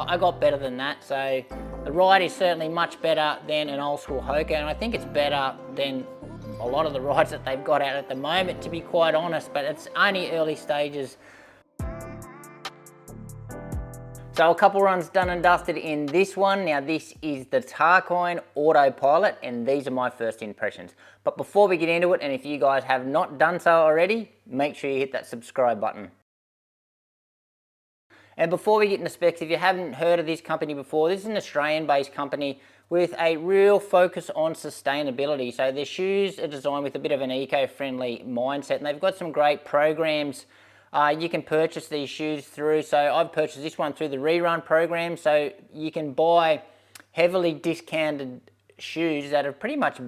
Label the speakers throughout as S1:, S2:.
S1: I got better than that. So the ride is certainly much better than an old school Hoka, and I think it's better than a lot of the rides that they've got out at the moment, to be quite honest, but it's only early stages. So a couple runs done and dusted in this one. Now this is the Tarkine AUTOPILOT, and these are my first impressions. But before we get into it, and if you guys have not done so already, make sure you hit that subscribe button. And before we get into specs, if you haven't heard of this company before, this is an Australian-based company with a real focus on sustainability. So their shoes are designed with a bit of an eco-friendly mindset, and they've got some great programs you can purchase these shoes through. So I've purchased this one through the Rerun program, so you can buy heavily discounted shoes that have pretty much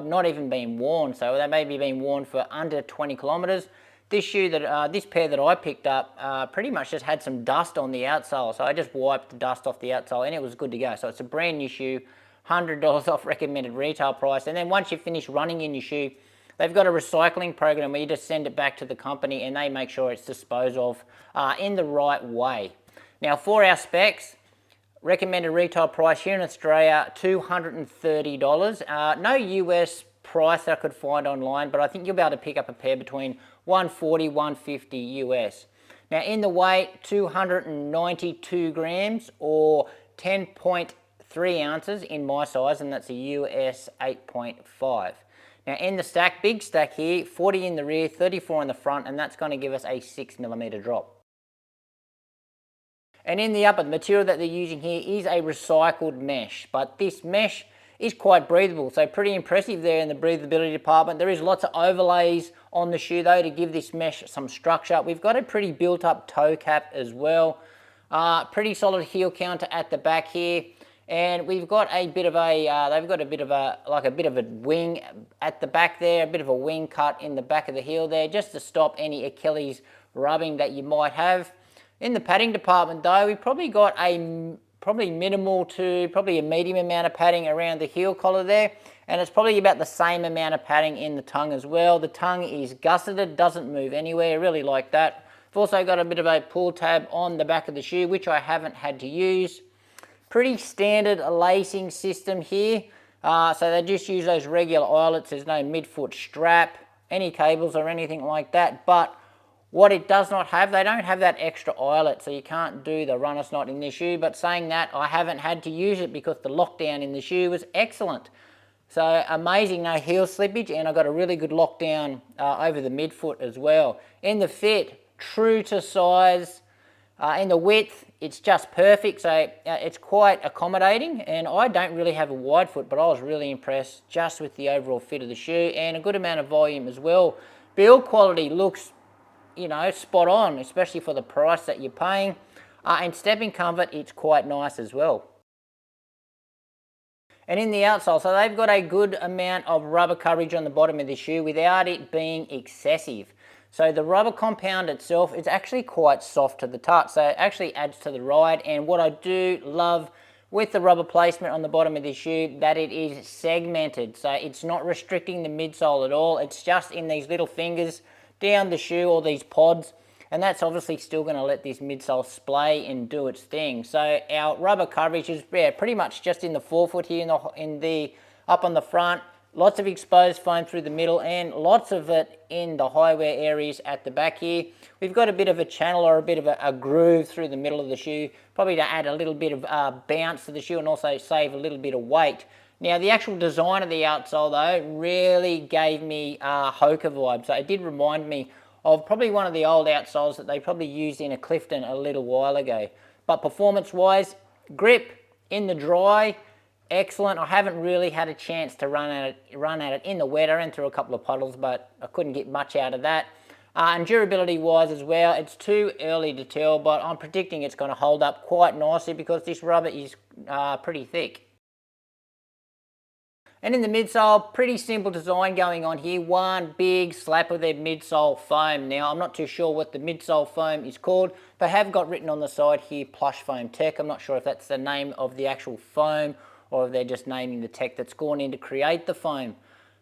S1: not even been worn. So they may be being worn for under 20 kilometers. This shoe that this pair that I picked up pretty much just had some dust on the outsole, so I just wiped the dust off the outsole and it was good to go. So it's a brand new shoe, $100 off recommended retail price. And then once you finish running in your shoe, they've got a recycling program where you just send it back to the company and they make sure it's disposed of in the right way. Now for our specs, recommended retail price here in Australia, $230. No US price that I could find online, but I think you'll be able to pick up a pair between $140, $150 US. Now in the weight, 292 grams or 10.3 ounces in my size, and that's a US 8.5. Now in the stack, big stack here, 40 in the rear, 34 in the front, and that's going to give us a 6mm drop. And in the upper, the material that they're using here is a recycled mesh, but this mesh is quite breathable, so pretty impressive there in the breathability department. There is lots of overlays on the shoe though to give this mesh some structure. We've got a pretty built up toe cap as well. Pretty solid heel counter at the back here. And we've got a bit of a, they've got a bit of a wing at the back there, a bit of a wing cut in the back of the heel there, just to stop any Achilles rubbing that you might have. In the padding department though, we've probably got a minimal to probably a medium amount of padding around the heel collar there, and it's probably about the same amount of padding in the tongue as well. The tongue is gusseted, doesn't move anywhere, really like that. I've also got a bit of a pull tab on the back of the shoe, which I haven't had to use. Pretty standard lacing system here, so they just use those regular eyelets. There's no midfoot strap, any cables or anything like that, but what it does not have, they don't have that extra eyelet, so you can't do the runner's knot in this shoe. But saying that, I haven't had to use it because the lockdown in the shoe was excellent. So amazing, no heel slippage, and I got a really good lockdown over the midfoot as well. In the fit, true to size. In the width, it's just perfect, so it's quite accommodating, and I don't really have a wide foot, but I was really impressed just with the overall fit of the shoe, and a good amount of volume as well. Build quality looks, you know, spot on, especially for the price that you're paying. And stepping comfort, it's quite nice as well. And in the outsole, so they've got a good amount of rubber coverage on the bottom of the shoe without it being excessive. So the rubber compound itself is actually quite soft to the touch, so it actually adds to the ride. And what I do love with the rubber placement on the bottom of the shoe, that it is segmented, so it's not restricting the midsole at all. It's just in these little fingers down the shoe, or these pods, and that's obviously still going to let this midsole splay and do its thing. So our rubber coverage is pretty much just in the forefoot here, up on the front. Lots of exposed foam through the middle, and lots of it in the highwear areas at the back here. We've got a bit of a channel or a bit of a groove through the middle of the shoe, probably to add a little bit of bounce to the shoe and also save a little bit of weight. Now the actual design of the outsole though really gave me Hoka vibe, so it did remind me of probably one of the old outsoles that they probably used in a Clifton a little while ago. But performance wise, grip in the dry, excellent. I haven't really had a chance to run at it in the wet. I ran through a couple of puddles, but I couldn't get much out of that. And durability wise as well, it's too early to tell, but I'm predicting it's going to hold up quite nicely because this rubber is pretty thick. And in the midsole, pretty simple design going on here. One big slap of their midsole foam. Now, I'm not too sure what the midsole foam is called. They have got written on the side here, Plush Foam Tech. I'm not sure if that's the name of the actual foam or if they're just naming the tech that's gone in to create the foam.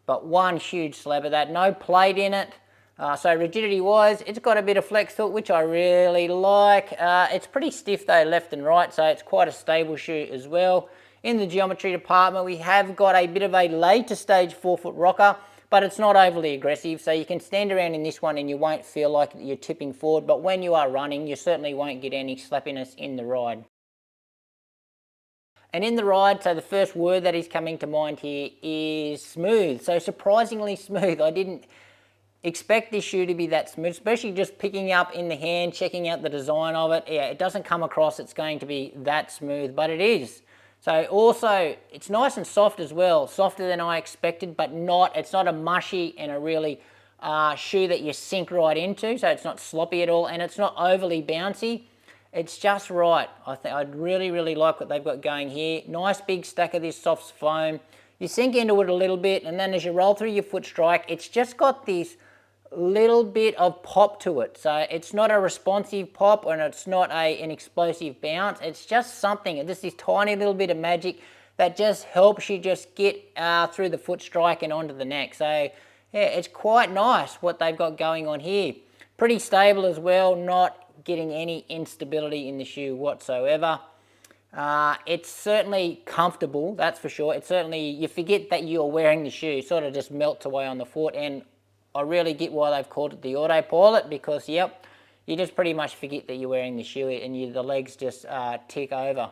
S1: But one huge slab of that, no plate in it. So rigidity wise, it's got a bit of flex to it, which I really like. It's pretty stiff though, left and right, so it's quite a stable shoe as well. In the geometry department, we have got a bit of a later stage forefoot rocker, but it's not overly aggressive, so you can stand around in this one and you won't feel like you're tipping forward, but when you are running, you certainly won't get any slappiness in the ride. And in the ride, so the first word that is coming to mind here is smooth. So surprisingly smooth. I didn't expect this shoe to be that smooth, especially just picking up in the hand, checking out the design of it. Yeah, it doesn't come across it's going to be that smooth, but it is. So also, it's nice and soft as well, softer than I expected, but it's not a mushy and a really shoe that you sink right into, so it's not sloppy at all, and it's not overly bouncy. It's just right. I'd really, really like what they've got going here. Nice big stack of this soft foam. You sink into it a little bit, and then as you roll through your foot strike, it's just got this little bit of pop to it. So it's not a responsive pop, and it's not an explosive bounce. It's just something, just this tiny little bit of magic that just helps you just get through the foot strike and onto the neck. So yeah, it's quite nice what they've got going on here. Pretty stable as well, not getting any instability in the shoe whatsoever. It's certainly comfortable, that's for sure. It's certainly, you forget that you're wearing the shoe, sort of just melts away on the foot, and I really get why they've called it the autopilot, because yep, you just pretty much forget that you're wearing the shoe and the legs just tick over.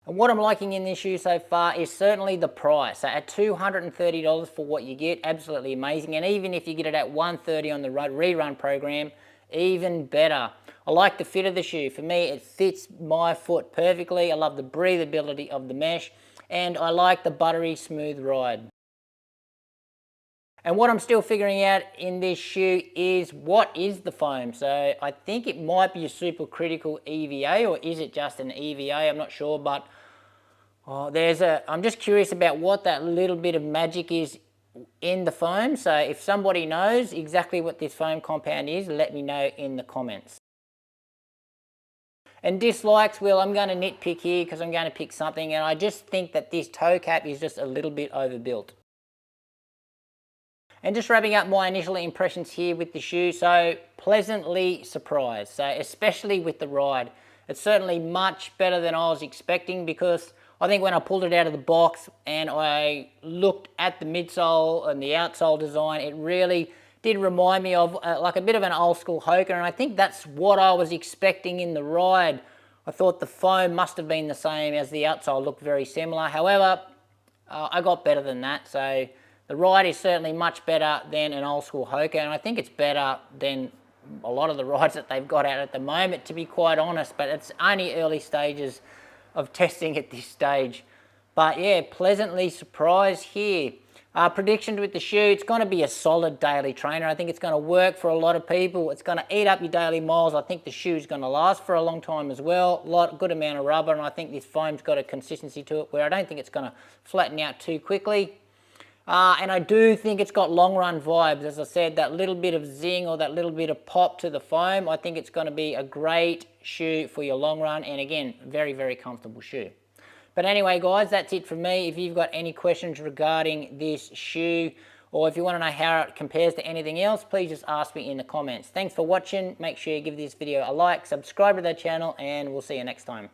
S1: And what I'm liking in this shoe so far is certainly the price. So at $230 for what you get, absolutely amazing. And even if you get it at $130 on the rerun program, even better. I like the fit of the shoe. For me, it fits my foot perfectly. I love the breathability of the mesh, and I like the buttery smooth ride. And what I'm still figuring out in this shoe is, what is the foam? So I think it might be a supercritical EVA, or is it just an EVA? I'm not sure, but I'm just curious about what that little bit of magic is in the foam. So if somebody knows exactly what this foam compound is, let me know in the comments. And dislikes, well, I'm going to nitpick here because I'm going to pick something, and I just think that this toe cap is just a little bit overbuilt. And just wrapping up my initial impressions here with the shoe, so pleasantly surprised. So especially with the ride, it's certainly much better than I was expecting, because I think when I pulled it out of the box and I looked at the midsole and the outsole design, it really did remind me of like a bit of an old school Hoka, and I think that's what I was expecting in the ride. I thought the foam must have been the same as the outsole, looked very similar. However, I got better than that. So the ride is certainly much better than an old school Hoka, and I think it's better than a lot of the rides that they've got out at the moment, to be quite honest, but it's only early stages of testing at this stage. But yeah, pleasantly surprised here. Prediction with the shoe, it's going to be a solid daily trainer. I think it's going to work for a lot of people. It's going to eat up your daily miles. I think the shoe's going to last for a long time as well. Good amount of rubber, and I think this foam's got a consistency to it where I don't think it's going to flatten out too quickly. And I do think it's got long run vibes. As I said, that little bit of zing or that little bit of pop to the foam, I think it's going to be a great shoe for your long run, and again, very, very comfortable shoe. But anyway, guys, that's it from me. If you've got any questions regarding this shoe, or if you want to know how it compares to anything else, please just ask me in the comments. Thanks for watching. Make sure you give this video a like, subscribe to the channel, and we'll see you next time.